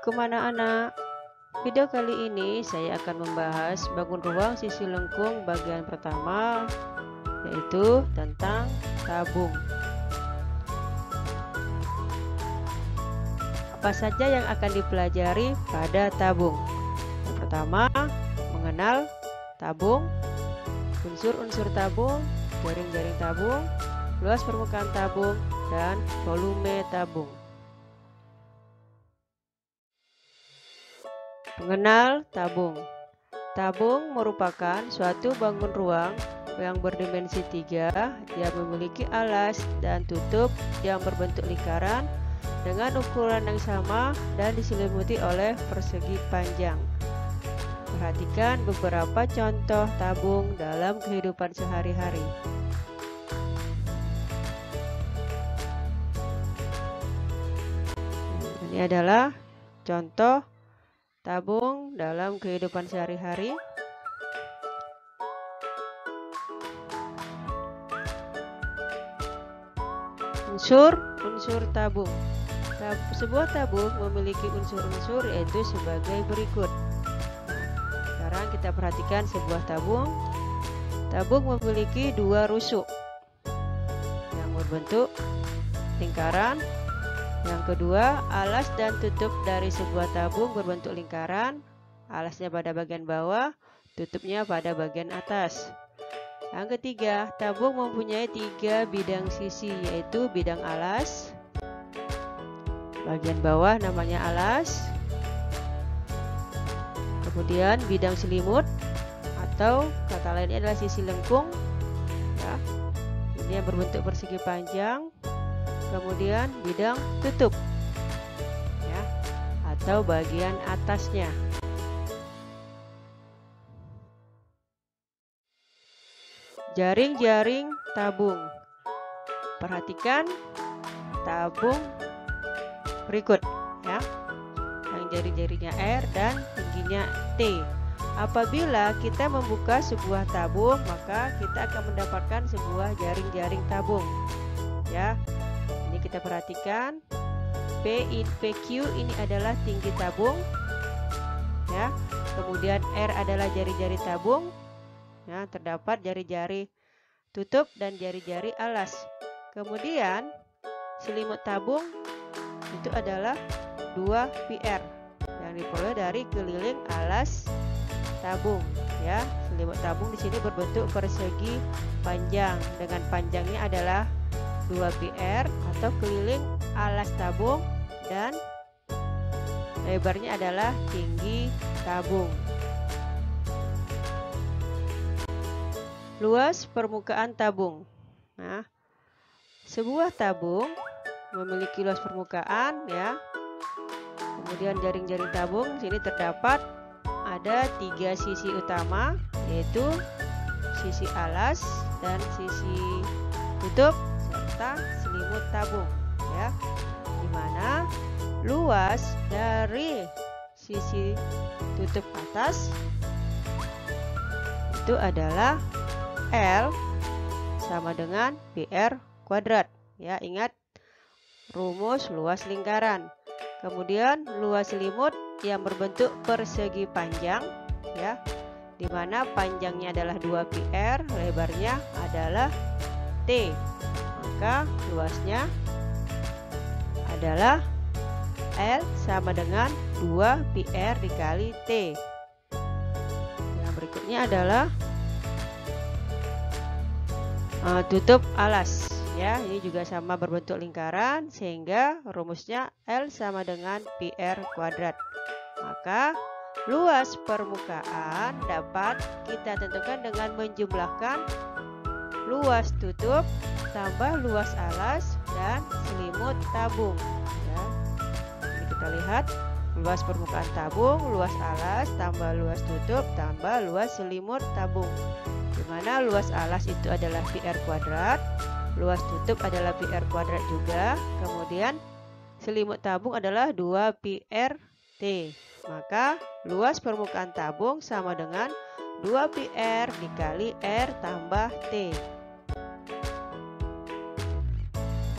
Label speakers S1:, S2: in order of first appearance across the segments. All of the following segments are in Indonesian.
S1: kemana anak? Video kali ini saya akan membahas bangun ruang sisi lengkung bagian pertama, yaitu tentang tabung. Apa saja yang akan dipelajari pada tabung? Yang pertama, mengenal tabung, unsur-unsur tabung, jaring-jaring tabung, luas permukaan tabung, dan volume tabung. Mengenal tabung. Tabung merupakan suatu bangun ruang yang berdimensi 3 yang memiliki alas dan tutup yang berbentuk lingkaran dengan ukuran yang sama dan diselimuti oleh persegi panjang. Perhatikan beberapa contoh tabung dalam kehidupan sehari-hari. Ini adalah contoh tabung dalam kehidupan sehari-hari. Unsur tabung. Sebuah tabung memiliki unsur-unsur yaitu sebagai berikut. Sekarang kita perhatikan sebuah tabung. Tabung memiliki dua rusuk yang berbentuk lingkaran. Yang kedua, alas dan tutup dari sebuah tabung berbentuk lingkaran, alasnya pada bagian bawah, tutupnya pada bagian atas. Yang ketiga, tabung mempunyai 3 bidang sisi, yaitu bidang alas, bagian bawah namanya alas, kemudian bidang selimut, atau kata lainnya adalah sisi lengkung, ya. Ini yang berbentuk persegi panjang. Kemudian bidang tutup, ya, atau bagian atasnya. Jaring-jaring tabung. Perhatikan tabung berikut, ya, yang jari-jarinya R dan tingginya T. Apabila kita membuka sebuah tabung, maka kita akan mendapatkan sebuah jaring-jaring tabung, ya. Ini kita perhatikan, PQ ini adalah tinggi tabung, ya. Kemudian R adalah jari-jari tabung, ya, terdapat jari-jari tutup dan jari-jari alas. Kemudian selimut tabung itu adalah 2 PR yang diperoleh dari keliling alas tabung, ya. Selimut tabung di sini berbentuk persegi panjang dengan panjangnya adalah 2 PR atau keliling alas tabung dan lebarnya adalah tinggi tabung. Luas permukaan tabung. Nah, sebuah tabung memiliki luas permukaan, ya. Kemudian jaring-jaring tabung sini terdapat ada 3 sisi utama, yaitu sisi alas dan sisi tutup serta selimut tabung, ya, dimana luas dari sisi tutup atas itu adalah L sama dengan PR kuadrat, ya. Ingat rumus luas lingkaran. Kemudian luas selimut yang berbentuk persegi panjang, ya, dimana panjangnya adalah 2 PR, lebarnya adalah T. Maka luasnya adalah L sama dengan 2 PR dikali T. Yang berikutnya adalah tutup alas, ya. Ini juga sama berbentuk lingkaran, sehingga rumusnya L sama dengan PR kuadrat. Maka luas permukaan dapat kita tentukan dengan menjumlahkan luas tutup tambah luas alas dan selimut tabung, ya. Ini kita lihat luas permukaan tabung, luas alas tambah luas tutup tambah luas selimut tabung, dimana luas alas itu adalah PR kuadrat, luas tutup adalah PR kuadrat juga, kemudian selimut tabung adalah 2 PR T. Maka luas permukaan tabung sama dengan 2 PR dikali R tambah T.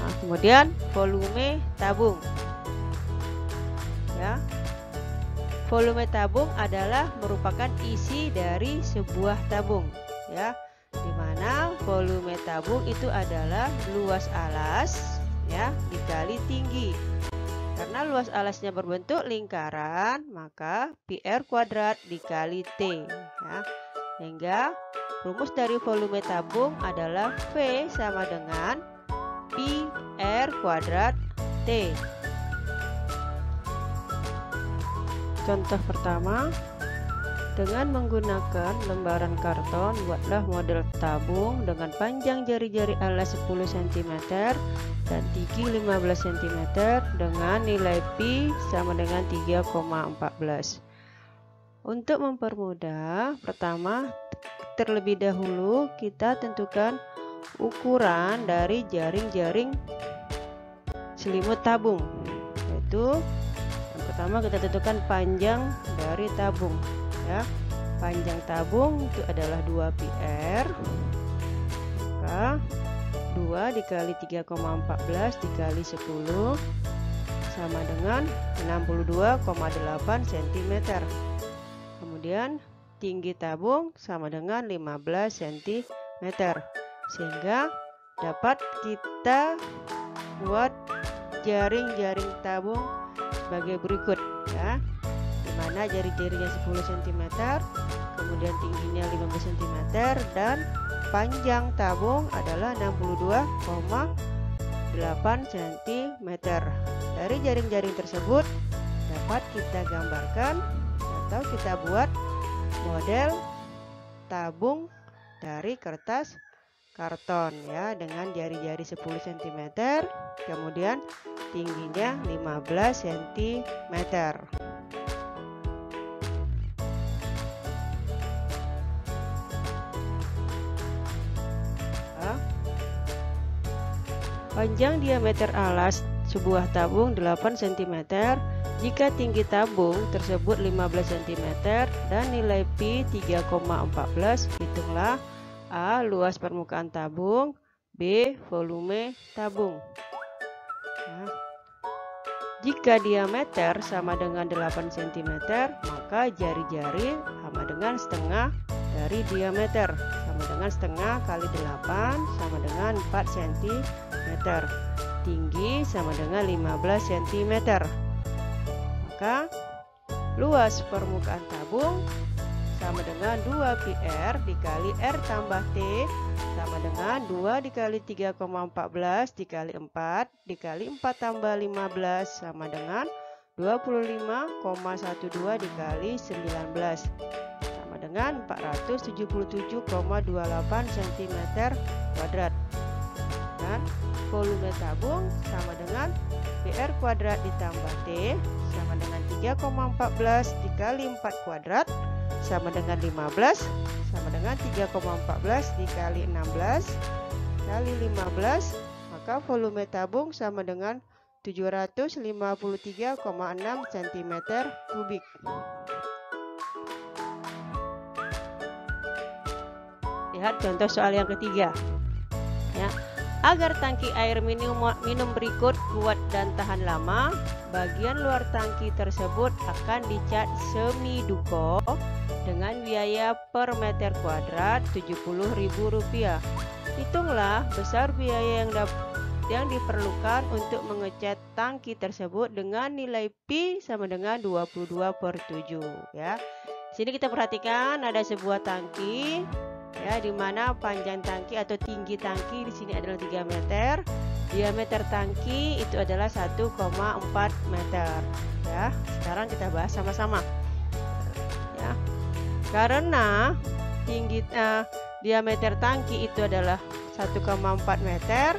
S1: Nah, kemudian volume tabung, ya. volume tabung adalah merupakan isi dari sebuah tabung, ya. Di mana volume tabung itu adalah luas alas, ya, dikali tinggi. Karena luas alasnya berbentuk lingkaran, maka PR kuadrat dikali T, ya. Sehingga rumus dari volume tabung adalah V sama dengan PR kuadrat T. Contoh pertama, dengan menggunakan lembaran karton, buatlah model tabung dengan panjang jari-jari alas 10 cm dan tinggi 15 cm dengan nilai pi sama dengan 3,14. Untuk mempermudah, pertama, terlebih dahulu kita tentukan ukuran dari jaring-jaring selimut tabung, yaitu yang pertama kita tentukan panjang dari tabung, ya. Panjang tabung itu adalah 2 PR, maka 2 dikali 3,14 dikali 10 sama dengan 62,8 cm. Kemudian tinggi tabung sama dengan 15 cm, sehingga dapat kita buat jaring-jaring tabung sebagai berikut, ya. Dimana jari-jarinya 10 cm, kemudian tingginya 15 cm dan panjang tabung adalah 62,8 cm. Dari jaring-jaring tersebut dapat kita gambarkan atau kita buat model tabung dari kertas karton, ya, dengan jari-jari 10 cm, kemudian tingginya 15 cm. Panjang diameter alas sebuah tabung 8 cm jika tinggi tabung tersebut 15 cm dan nilai pi 3,14. Hitunglah A. Luas permukaan tabung, B. Volume tabung. Nah, jika diameter sama dengan 8 cm, maka jari-jari sama dengan setengah dari diameter, sama dengan setengah kali 8 sama dengan 4 cm. Tinggi sama dengan 15 cm. Maka luas permukaan tabung sama dengan 2 PR dikali R tambah T sama dengan 2 dikali 3,14 dikali 4 dikali 4 tambah 15 sama dengan 25,12 dikali 19 sama dengan 477,28 cm kuadrat. Dan volume tabung sama dengan PR kuadrat ditambah T sama dengan 3,14 dikali 4 kuadrat sama dengan 15 sama dengan 3,14 dikali 16 kali 15, maka volume tabung sama dengan 753,6 cm kubik. Lihat contoh soal yang ketiga, ya. Agar tangki air minum berikut kuat dan tahan lama, bagian luar tangki tersebut akan dicat semi duko dengan biaya per meter kuadrat Rp70.000. Hitunglah besar biaya yang diperlukan untuk mengecat tangki tersebut dengan nilai pi sama dengan 22/7, ya. Sini kita perhatikan ada sebuah tangki, ya, di mana panjang tangki atau tinggi tangki di sini adalah 3 meter, diameter tangki itu adalah 1,4 meter, ya. Sekarang kita bahas sama-sama, ya. Karena tinggi diameter tangki itu adalah 1,4 meter,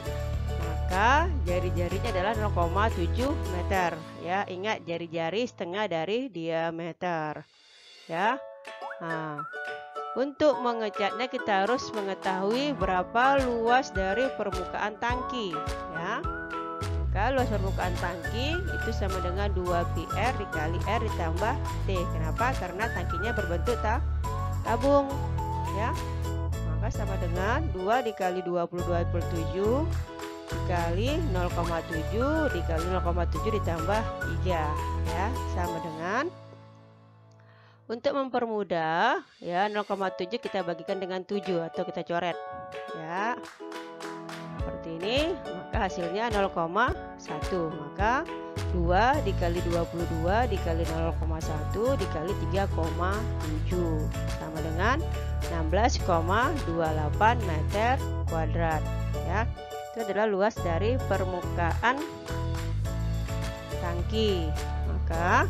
S1: maka jari-jarinya adalah 0,7 meter, ya. Ingat, jari-jari setengah dari diameter, ya. Nah, untuk mengecatnya kita harus mengetahui berapa luas dari permukaan tangki, ya. Kalau luas permukaan tangki itu sama dengan 2 PR dikali R ditambah T. Kenapa? Karena tangkinya berbentuk tabung, ya. Maka sama dengan 2 dikali 22/7 dikali 0,7 dikali 0,7 ditambah 3, ya, sama dengan Untuk mempermudah, ya 0,7 kita bagikan dengan 7 atau kita coret. Ya. Seperti ini, maka hasilnya 0,1. Maka 2 dikali 22 dikali 0,1 dikali 3,7 sama dengan 16,28 meter kuadrat. Ya. Itu adalah luas dari permukaan tangki. Maka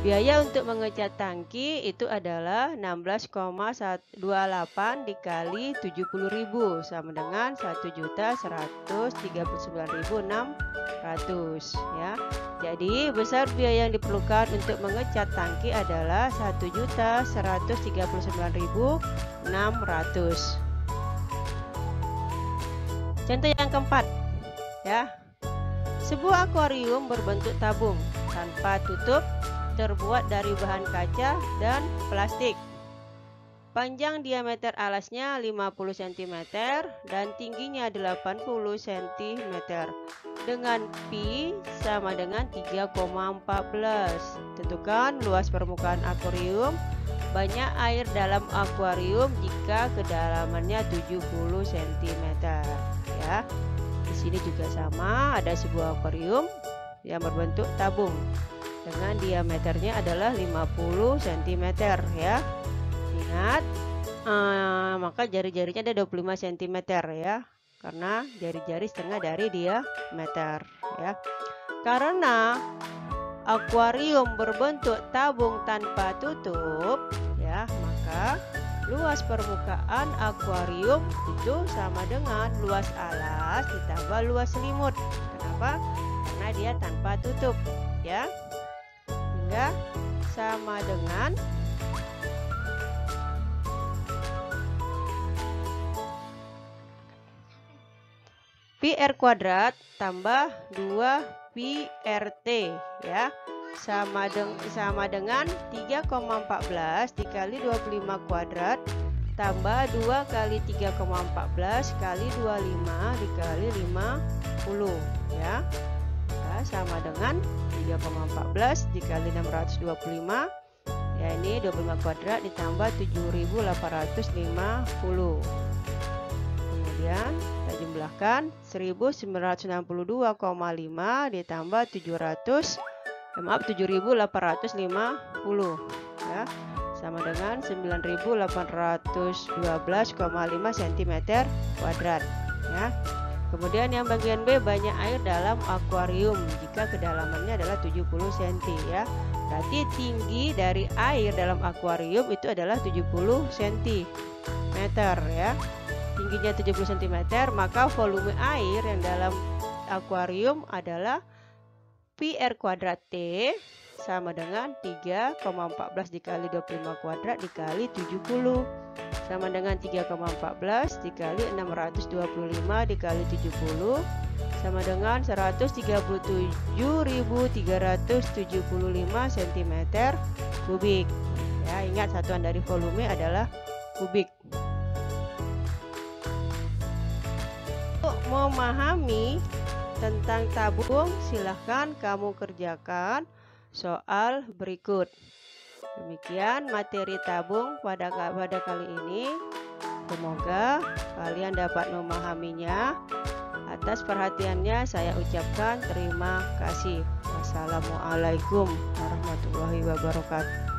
S1: biaya untuk mengecat tangki itu adalah 16,28 dikali 70.000 sama dengan 1.139.600 ya. Jadi besar biaya yang diperlukan untuk mengecat tangki adalah 1.139.600. Contoh yang keempat ya. Sebuah akuarium berbentuk tabung tanpa tutup terbuat dari bahan kaca dan plastik. Panjang diameter alasnya 50 cm dan tingginya 80 cm dengan pi sama dengan 3,14. Tentukan luas permukaan akuarium. Banyak air dalam akuarium jika kedalamannya 70 cm ya. Di sini juga sama, ada sebuah akuarium yang berbentuk tabung dengan diameternya adalah 50 cm ya. Ingat, maka jari-jarinya ada 25 cm ya, karena jari-jari setengah dari diameter ya. Karena akuarium berbentuk tabung tanpa tutup ya, maka luas permukaan akuarium itu sama dengan luas alas ditambah luas selimut. Kenapa? Karena dia tanpa tutup ya. Sama dengan pi r kuadrat tambah 2 pi rt ya, sama dengan 3,14 dikali 25 kuadrat tambah 2 kali 3,14 kali 25 dikali 50 ya. Sama dengan 3,14 dikali 625 ya, ini 25 kuadrat ditambah 7.850. Kemudian kita jumlahkan 1962,5 ditambah 7.850 ya, sama dengan 9.812,5 cm kuadrat ya. Kemudian yang bagian B, banyak air dalam akuarium jika kedalamannya adalah 70 cm ya. Berarti tinggi dari air dalam akuarium itu adalah 70 cm ya. Tingginya 70 cm, maka volume air yang dalam akuarium adalah pi r kuadrat T sama dengan 3,14 dikali 25 kuadrat dikali 70 sama dengan 3,14 dikali 625 dikali 70 sama dengan 137.375 cm kubik ya. Ingat, satuan dari volume adalah kubik. Untuk memahami tentang tabung, silahkan kamu kerjakan soal berikut. Demikian materi tabung pada kali ini. Semoga kalian dapat memahaminya. Atas perhatiannya saya ucapkan terima kasih. Wassalamualaikum warahmatullahi wabarakatuh.